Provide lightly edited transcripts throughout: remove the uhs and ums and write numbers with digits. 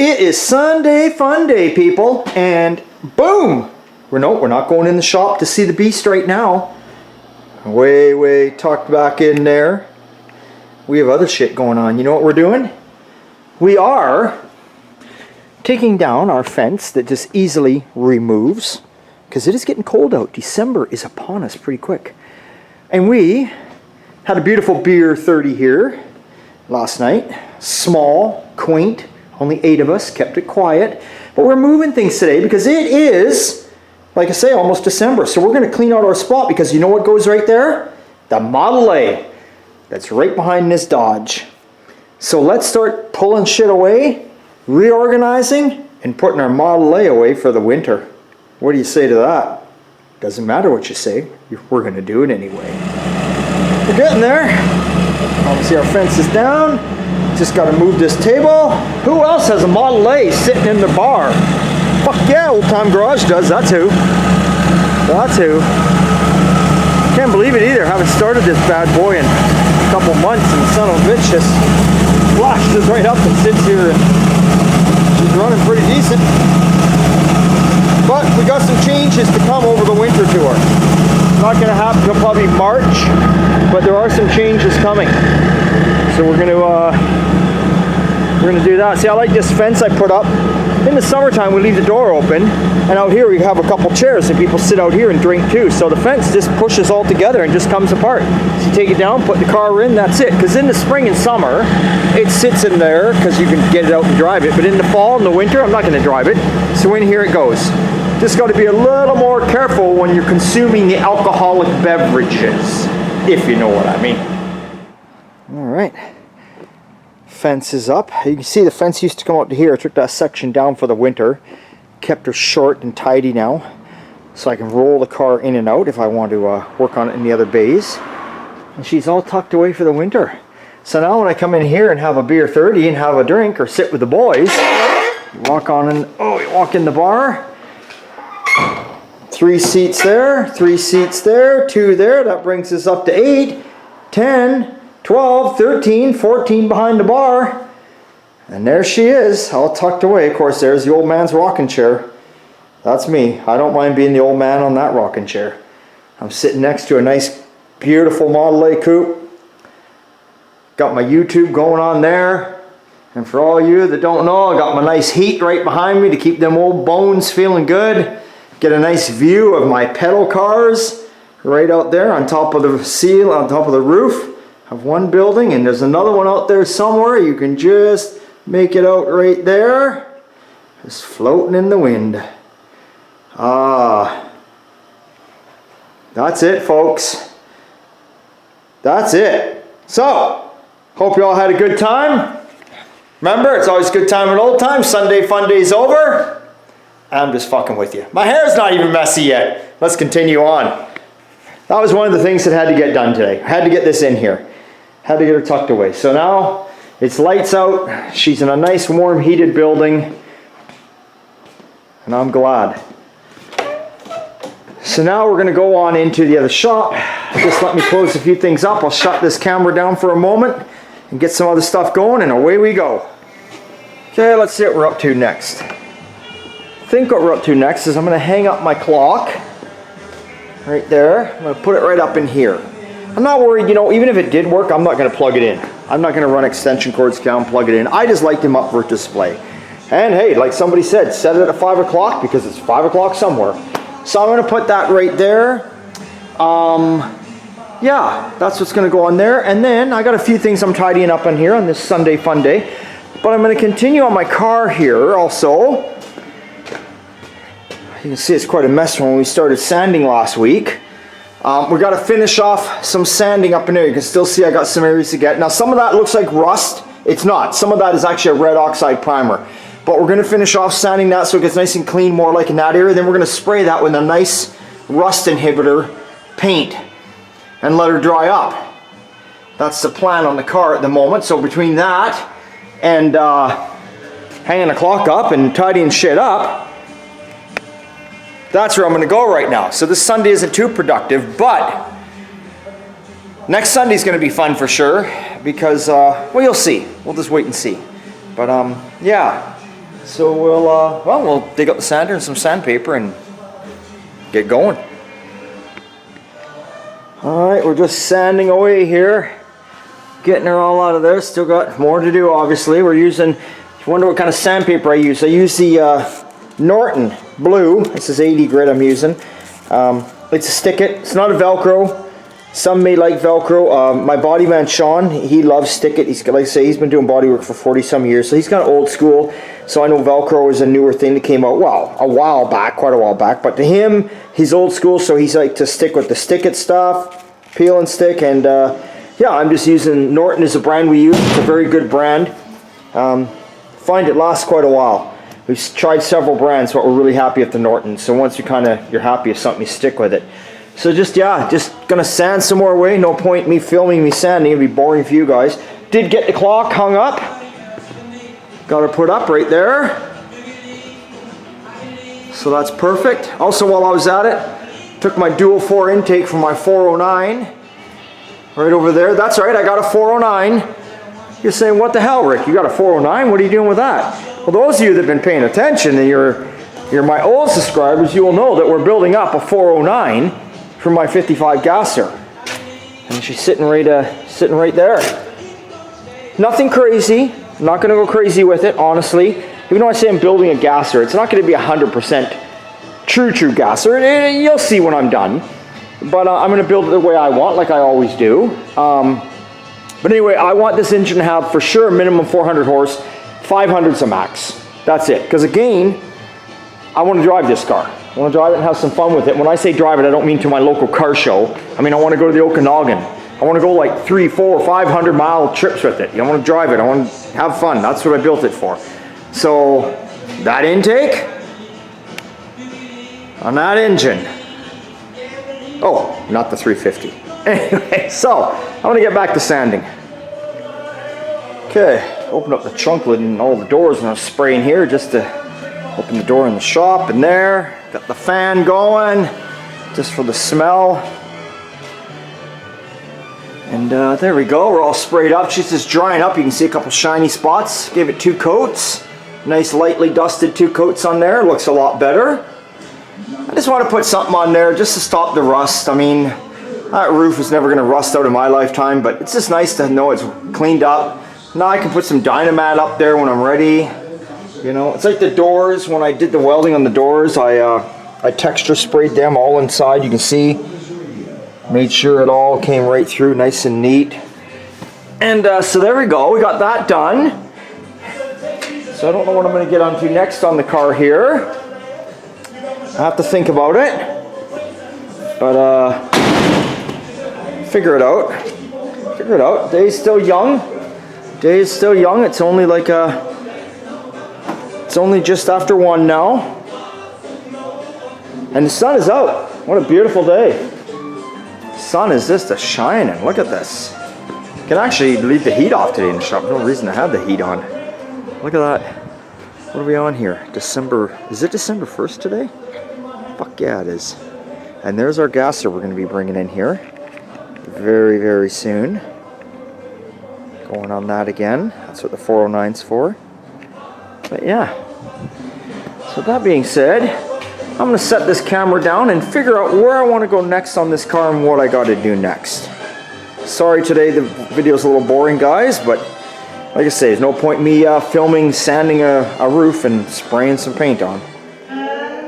It is Sunday Funday, people, and boom! We're not going in the shop to see the beast right now. Way tucked back in there. We have other shit going on. You know what we're doing? We are taking down our fence that just easily removes, because it is getting cold out. December is upon us pretty quick. And we had a beautiful beer 30 here last night. Small, quaint, only 8 of us, kept it quiet. But we're moving things today because it is, like I say, almost December. So we're going to clean out our spot because you know what goes right there? The Model A. That's right behind this Dodge. So let's start pulling shit away, reorganizing, and putting our Model A away for the winter. What do you say to that? Doesn't matter what you say, we're going to do it anyway. We're getting there. Obviously our fence is down. Just got to move this table. Who else has a Model A sitting in the bar? Fuck yeah, Old Time Garage does. That's who. That's who. Can't believe it either. Haven't started this bad boy in a couple months, and the son of a bitch just flashes right up and sits here, and she's running pretty decent. But we got some changes to come over the winter to her. Not going to happen until probably March, but there are some changes coming. So we're going to do that. See, I like this fence I put up. In the summertime, we leave the door open, and out here we have a couple chairs, and people sit out here and drink too. So the fence just pushes all together and just comes apart. So you take it down, put the car in, that's it. Because in the spring and summer, it sits in there because you can get it out and drive it. But in the fall and the winter, I'm not going to drive it. So in here it goes. Just got to be a little more careful when you're consuming the alcoholic beverages, if you know what I mean. All right. Fence is up. You can see the fence used to come out to here. I took that section down for the winter. Kept her short and tidy now, so I can roll the car in and out if I want to work on it in the other bays. And she's all tucked away for the winter. So now when I come in here and have a beer 30 and have a drink or sit with the boys, you walk on in. Oh, you walk in the bar. 3 seats there, 3 seats there, 2 there. That brings us up to 8, 10, 12, 13, 14 behind the bar. And there she is, all tucked away. Of course, there's the old man's rocking chair. That's me. I don't mind being the old man on that rocking chair. I'm sitting next to a nice, beautiful Model A coupe. Got my YouTube going on there. And for all you that don't know, I got my nice heat right behind me to keep them old bones feeling good. Get a nice view of my pedal cars right out there on top of the seal, on top of the roof of one building, and there's another one out there somewhere. You can just make it out right there, just floating in the wind. That's it, folks. That's it. So hope you all had a good time. Remember, it's always a good time and old time. Sunday Funday's over. I'm just fucking with you. My hair's not even messy yet. Let's continue on. That was one of the things that had to get done today. I had to get this in here. Had to get her tucked away. So now it's lights out. She's in a nice warm heated building. And I'm glad. So now we're going to go on into the other shop. Just let me close a few things up. I'll shut this camera down for a moment and get some other stuff going, and away we go. Okay, let's see what we're up to next. I think what we're up to next is I'm going to hang up my clock right there. I'm going to put it right up in here. I'm not worried, you know, even if it did work, I'm not going to plug it in. I'm not going to run extension cords down, plug it in. I just like them up for display. And hey, like somebody said, set it at 5 o'clock because it's 5 o'clock somewhere. So I'm going to put that right there. Yeah, that's what's going to go on there. And then I got a few things I'm tidying up on here on this Sunday Funday. But I'm going to continue on my car here also. You can see it's quite a mess when we started sanding last week. We got to finish off some sanding up in there. You can still see I got some areas to get. Now some of that looks like rust. It's not. Some of that is actually a red oxide primer. But we're going to finish off sanding that so it gets nice and clean, more like in that area. Then we're going to spray that with a nice rust inhibitor paint and let her dry up. That's the plan on the car at the moment. So between that and hanging the clock up and tidying shit up, that's where I'm going to go right now. So this Sunday isn't too productive, but next Sunday's going to be fun for sure because, well, you'll see. We'll just wait and see. But, yeah, So we'll dig up the sander and some sandpaper and get going. Alright, we're just sanding away here. Getting her all out of there. Still got more to do, obviously. We're using, if you wonder what kind of sandpaper I use the Norton Blue. This is 80 grit I'm using. It's a stick it. It's not a Velcro. Some may like Velcro. My body man Sean, he loves stick it. He's, like I say, he's been doing bodywork for 40 some years, so he's kind of old school. So I know Velcro is a newer thing that came out, well, a while back, quite a while back. But to him, he's old school, so he's like to stick with the stick it stuff, peel and stick, and yeah, I'm just using Norton as a brand we use. It's a very good brand. Find it lasts quite a while. We've tried several brands, but we're really happy with the Norton. So once you're happy with something, you stick with it. So just gonna sand some more away. No point me filming me sanding, it'd be boring for you guys. Did get the clock hung up. Got her put up right there. So that's perfect. Also, while I was at it, took my dual 4 intake from my 409. Right over there. That's right, I got a 409. You're saying, what the hell, Rick? You got a 409? What are you doing with that? Well, those of you that have been paying attention, and you're my old subscribers, you will know that we're building up a 409 for my 55 gasser. And she's sitting right there. Nothing crazy. I'm not going to go crazy with it, honestly. Even though I say I'm building a gasser, it's not going to be 100% true gasser. You'll see when I'm done. But I'm going to build it the way I want, like I always do. But anyway, I want this engine to have, for sure, minimum 400 horse. 500's a max. That's it. Because again, I want to drive this car. I want to drive it and have some fun with it. When I say drive it, I don't mean to my local car show. I mean, I want to go to the Okanagan. I want to go like 300, 400, 500 mile trips with it. I want to drive it. I want to have fun. That's what I built it for. So, that intake on that engine. Oh, not the 350. Anyway, so I'm going to get back to sanding. Okay, open up the trunk lid and all the doors, and I'm spraying here just to open the door in the shop and there. Got the fan going just for the smell. And there we go, we're all sprayed up. She's just drying up. You can see a couple shiny spots. Gave it 2 coats. Nice lightly dusted 2 coats on there. Looks a lot better. I just want to put something on there just to stop the rust. I mean, that roof is never going to rust out in my lifetime, but it's just nice to know it's cleaned up. Now I can put some Dynamat up there when I'm ready. You know, it's like the doors. When I did the welding on the doors, I texture sprayed them all inside. You can see. Made sure it all came right through nice and neat. And so there we go. We got that done. So I don't know what I'm going to get onto next on the car here. I have to think about it. But figure it out. Figure it out. Day's still young. Day is still young. It's only like it's only just after 1 now. And the sun is out. What a beautiful day. Sun is just a shining. Look at this. You can actually leave the heat off today in the shop. No reason to have the heat on. Look at that. What are we on here? December. Is it December 1st today? Fuck yeah, it is. And there's our gasser we're going to be bringing in here very, very soon. Going on that again. That's what the 409's for. But yeah. So that being said, I'm going to set this camera down and figure out where I want to go next on this car and what I got to do next. Sorry today the video's a little boring, guys, but like I say, there's no point me filming sanding a roof and spraying some paint on.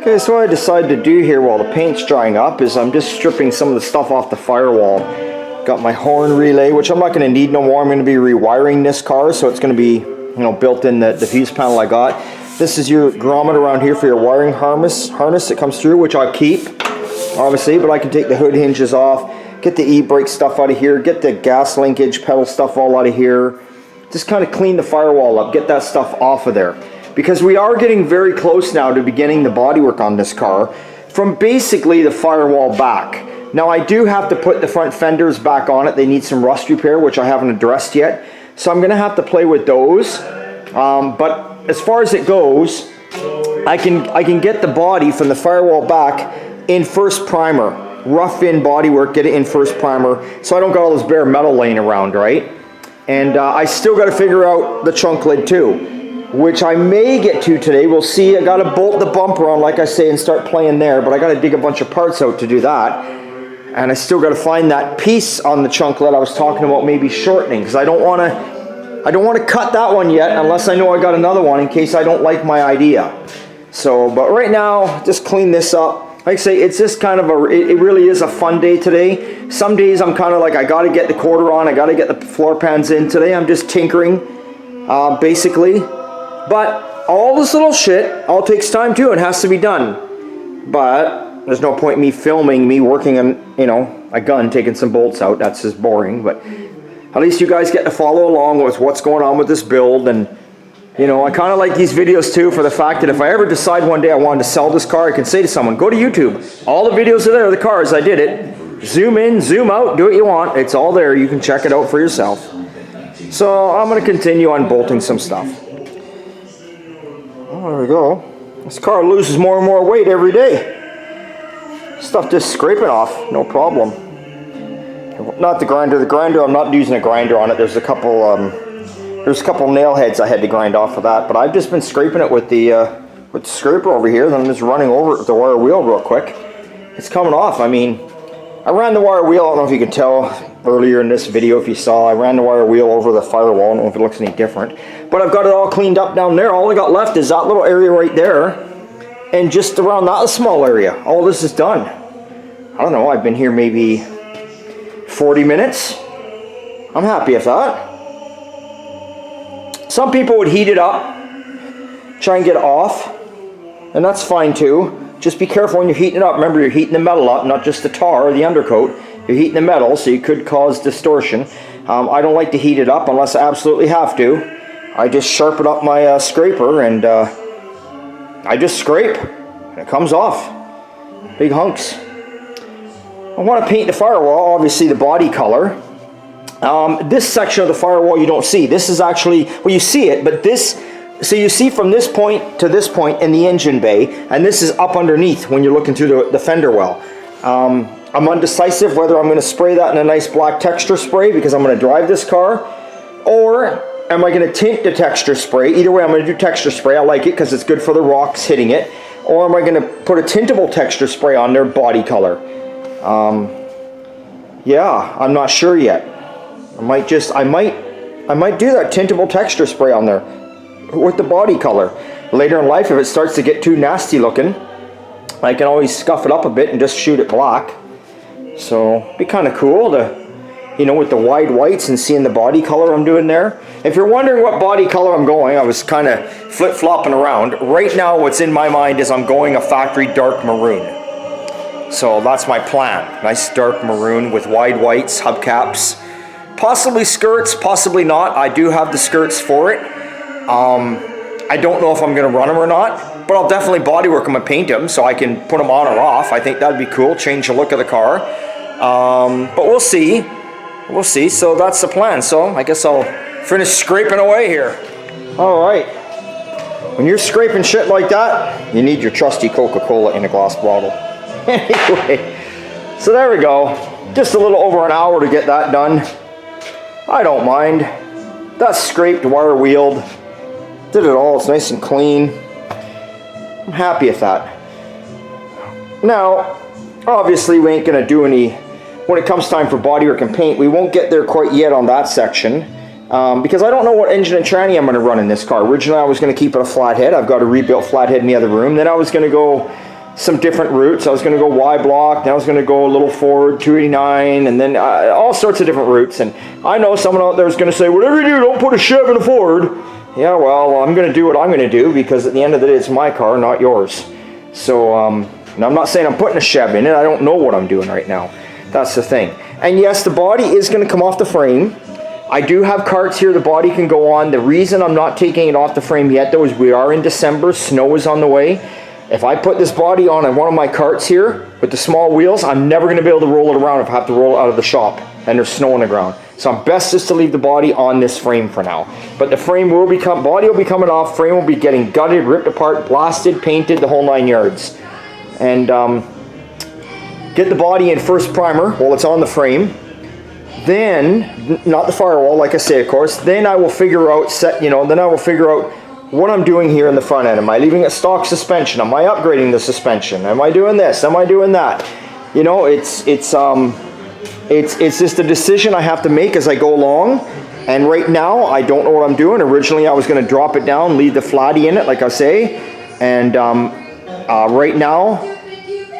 Okay, so what I decided to do here while the paint's drying up is I'm just stripping some of the stuff off the firewall. Got my horn relay, which I'm not going to need no more. I'm going to be rewiring this car, so it's going to be, you know, built in the fuse panel I got. This is your grommet around here for your wiring harness that comes through, which I keep, obviously, but I can take the hood hinges off, get the e-brake stuff out of here, get the gas linkage pedal stuff all out of here. Just kind of clean the firewall up, get that stuff off of there. Because we are getting very close now to beginning the bodywork on this car from basically the firewall back. Now I do have to put the front fenders back on it. They need some rust repair, which I haven't addressed yet. So I'm going to have to play with those. But as far as it goes, I can get the body from the firewall back in first primer. Rough in bodywork, get it in first primer, so I don't got all this bare metal laying around, right? And I still got to figure out the trunk lid too. which I may get to today. We'll see. I got to bolt the bumper on, like I say, and start playing there, but I got to dig a bunch of parts out to do that. And I still got to find that piece on the chunklet I was talking about maybe shortening, because I don't want to cut that one yet unless I know I got another one in case I don't like my idea. So, but right now, just clean this up. Like I say, it's just kind of it really is a fun day today. Some days I'm kind of like, I got to get the quarter on, I got to get the floor pans in. Today I'm just tinkering, basically. But all this little shit all takes time too. It has to be done. But there's no point in me filming me working on, you know, a gun, taking some bolts out. That's just boring. But at least you guys get to follow along with what's going on with this build. And you know, I kind of like these videos too for the fact that if I ever decide one day I wanted to sell this car, I can say to someone, go to YouTube. All the videos are there, the cars, I did it. Zoom in, zoom out, do what you want. It's all there. You can check it out for yourself. So I'm going to continue on bolting some stuff. Oh, there we go. This car loses more and more weight every day. Stuff just scraping off, no problem. Not the grinder. The grinder, I'm not using a grinder on it. There's a couple nail heads I had to grind off of that, but I've just been scraping it with the scraper over here. Then I'm just running over it with the wire wheel real quick. It's coming off. I mean, I ran the wire wheel. I don't know if you could tell earlier in this video if you saw. I ran the wire wheel over the Firewall. I don't know if it looks any different, but I've got it all cleaned up down there. All I got left is that little area right there, and just around that small area. All this is done. I don't know. I've been here maybe 40 minutes. I'm happy with that. Some people would heat it up, try and get it off, and that's fine too. Just be careful when you're heating it up. Remember, you're heating the metal up, not just the tar or the undercoat. You're heating the metal, so you could cause distortion. I don't like to heat it up unless I absolutely have to. I just sharpen up my scraper, and I just scrape, and it comes off. Big hunks. I want to paint the Firewall, obviously the body color. This section of the Firewall you don't see. This is actually, well, you see it, but this, so you see from this point to this point in the engine bay, and this is up underneath when you're looking through the fender well. I'm undecisive whether I'm going to spray that in a nice black texture spray because I'm going to drive this car, or am I going to tint the texture spray. Either way, I'm going to do texture spray. I like it because it's good for the rocks hitting it. Or am I going to put a tintable texture spray on their body color? Yeah, I'm not sure yet. I might do that tintable texture spray on there with the body color. Later in life, if it starts to get too nasty looking, I can always scuff it up a bit and just shoot it black. So it'd be kind of cool to, you know, with the wide whites and seeing the body color I'm doing there. If you're wondering what body color I'm going, I was kind of flip-flopping around. Right now, what's in my mind is I'm going a factory dark maroon. So that's my plan. Nice dark maroon with wide whites, hubcaps. Possibly skirts, possibly not. I do have the skirts for it. I don't know if I'm going to run them or not, but I'll definitely bodywork them and paint them so I can put them on or off. I think that'd be cool, change the look of the car. But we'll see. We'll see. So that's the plan. So I guess I'll finish scraping away here. All right. When you're scraping shit like that, you need your trusty Coca-Cola in a glass bottle. Anyway, so there we go. Just a little over an hour to get that done. I don't mind. That's scraped, wire wheeled. Did it all. It's nice and clean. I'm happy with that. Now, obviously we ain't going to do any, when it comes time for bodywork and paint, we won't get there quite yet on that section. Because I don't know what engine and tranny I'm going to run in this car. Originally I was going to keep it a flathead. I've got a rebuilt flathead in the other room. Then I was going to go some different routes. I was going to go Y-block, then I was going to go a little Ford 289, and then all sorts of different routes. And I know someone out there is going to say, whatever you do, don't put a Chevy in a Ford. Yeah, well, I'm going to do what I'm going to do because at the end of the day, it's my car, not yours. So, and I'm not saying I'm putting a Chevy in it. I don't know what I'm doing right now. That's the thing. And yes, the body is going to come off the frame. I do have carts here the body can go on. The reason I'm not taking it off the frame yet, though, is we are in December. Snow is on the way. If I put this body on one of my carts here with the small wheels, I'm never going to be able to roll it around if I have to roll it out of the shop and there's snow on the ground. So I'm best just to leave the body on this frame for now. But the frame will become, body will be coming off, frame will be getting gutted, ripped apart, blasted, painted, the whole 9 yards. And get the body in first primer while it's on the frame. Then, not the Firewall, like I say, of course. Then I will figure out, then I will figure out what I'm doing here in the front end. Am I leaving it stock suspension? Am I upgrading the suspension? Am I doing this? Am I doing that? You know, it's just a decision I have to make as I go along. And right now, I don't know what I'm doing. Originally, I was going to drop it down, leave the flatty in it, like I say. And right now,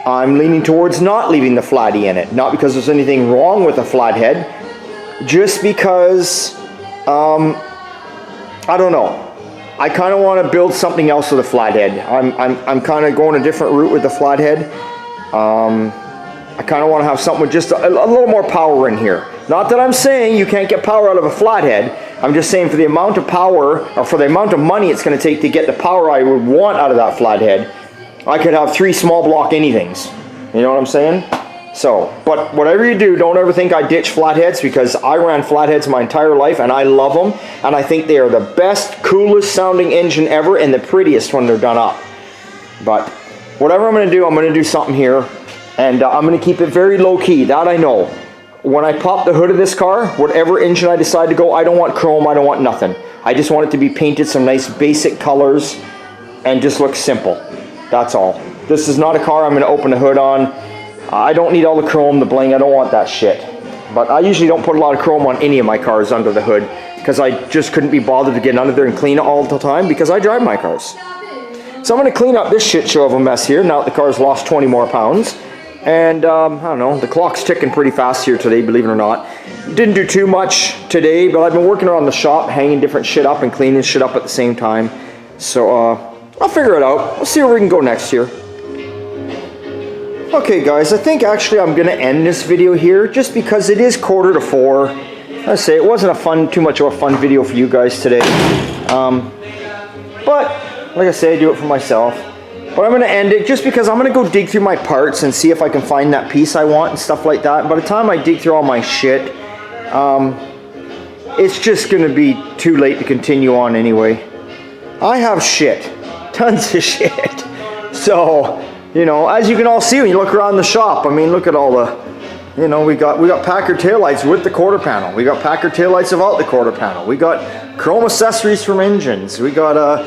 I'm leaning towards not leaving the flatty in it. Not because there's anything wrong with the flathead, just because, I don't know. I kind of want to build something else with a flathead. I'm kind of going a different route with the flathead. I kind of want to have something with just a little more power in here. Not that I'm saying you can't get power out of a flathead. I'm just saying for the amount of power, or for the amount of money it's going to take to get the power I would want out of that flathead, I could have 3 small block anythings. You know what I'm saying? So, but whatever you do, don't ever think I ditch flatheads, because I ran flatheads my entire life and I love them. And I think they are the best, coolest sounding engine ever, and the prettiest when they're done up. But whatever I'm going to do something here. And I'm going to keep it very low key, that I know. When I pop the hood of this car, whatever engine I decide to go, I don't want chrome, I don't want nothing. I just want it to be painted some nice basic colors and just look simple. That's all. This is not a car I'm going to open the hood on. I don't need all the chrome, the bling, I don't want that shit. But I usually don't put a lot of chrome on any of my cars under the hood, because I just couldn't be bothered to get under there and clean it all the time, because I drive my cars. So I'm going to clean up this shit show of a mess here, now that the car's lost 20 more pounds. And I don't know, the clock's ticking pretty fast here today, believe it or not. Didn't do too much today, but I've been working around the shop, hanging different shit up and cleaning shit up at the same time. So I'll figure it out. We'll see where we can go next year. Okay guys, I think actually I'm going to end this video here, just because it is 3:45. I say it wasn't too much of a fun video for you guys today. But like I say, I do it for myself. But I'm going to end it just because I'm going to go dig through my parts and see if I can find that piece I want and stuff like that. By the time I dig through all my shit, it's just going to be too late to continue on anyway. I have shit. Tons of shit. So, you know, as you can all see when you look around the shop, I mean, look at all the, you know, we got Packard taillights with the quarter panel. We got Packard taillights without the quarter panel. We got chrome accessories from engines. We got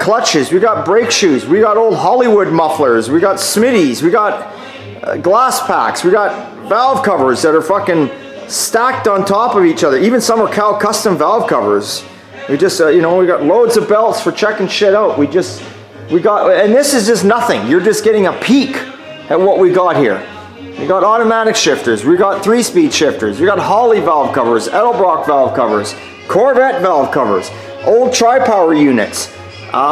clutches, we got brake shoes, we got old Hollywood mufflers, we got Smitties, we got glass packs, we got valve covers that are fucking stacked on top of each other. Even some are Cal custom valve covers. We just, you know, we got loads of belts for checking shit out. We got, and this is just nothing. You're just getting a peek at what we got here. We got automatic shifters, we got 3-speed shifters, we got Holley valve covers, Edelbrock valve covers, Corvette valve covers, old tri-power units. Where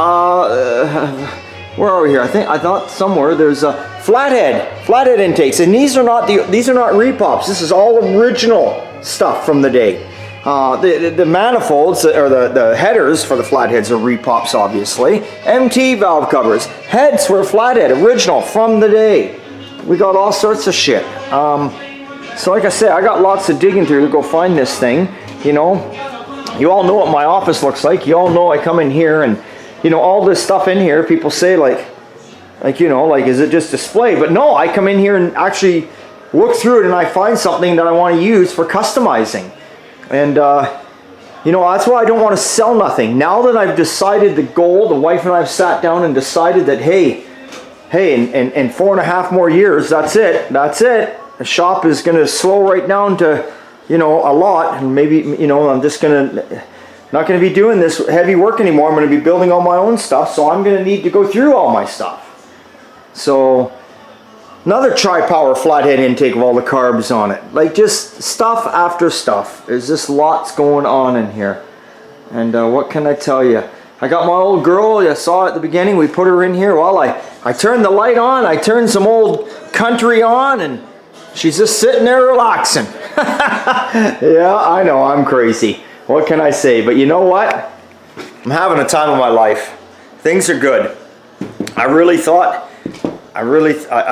are we here? I thought somewhere there's a flathead intakes, and these are not repops. This is all original stuff from the day. The manifolds, or the headers for the flatheads are repops, obviously. MT valve covers, heads for a flathead, original from the day. We got all sorts of shit. So like I said, I got lots of digging through to go find this thing. You know, you all know what my office looks like. You all know I come in here and, you know, all this stuff in here, people say like, you know, like, is it just display? But no, I come in here and actually look through it and I find something that I want to use for customizing. And, you know, that's why I don't want to sell nothing. Now that I've decided the goal, the wife and I have sat down and decided that, hey, in 4.5 more years, that's it. The shop is going to slow right down to, you know, a lot. And maybe, you know, I'm just going to... not going to be doing this heavy work anymore. I'm going to be building all my own stuff, so I'm going to need to go through all my stuff. So another tri-power flathead intake of all the carbs on it. Like, just stuff after stuff. There's just lots going on in here. And what can I tell you? I got my old girl, you saw at the beginning, we put her in here. Well, I turned the light on, I turned some old country on, and she's just sitting there relaxing. Yeah, I know, I'm crazy. What can I say? But you know what? I'm having a time of my life. Things are good. I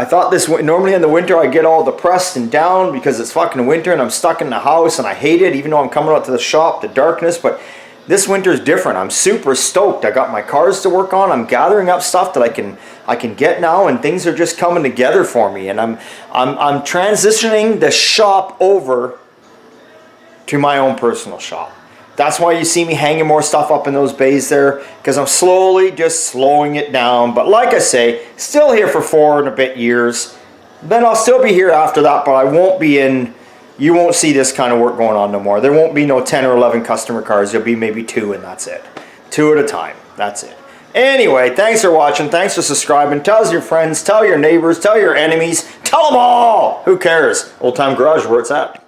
thought this, normally in the winter I get all depressed and down because it's fucking winter and I'm stuck in the house and I hate it, even though I'm coming out to the shop, the darkness. But this winter is different. I'm super stoked. I got my cars to work on. I'm gathering up stuff that I can get now, and things are just coming together for me. And I'm transitioning the shop over to my own personal shop. That's why you see me hanging more stuff up in those bays there, because I'm slowly just slowing it down. But like I say, still here for 4 and a bit years. Then I'll still be here after that, but I won't be in, you won't see this kind of work going on no more. There won't be no 10 or 11 customer cars. There'll be maybe 2 and that's it. 2 at a time. That's it. Anyway, thanks for watching. Thanks for subscribing. Tell your friends, tell your neighbors, tell your enemies. Tell them all. Who cares? Old Time Garage, where it's at.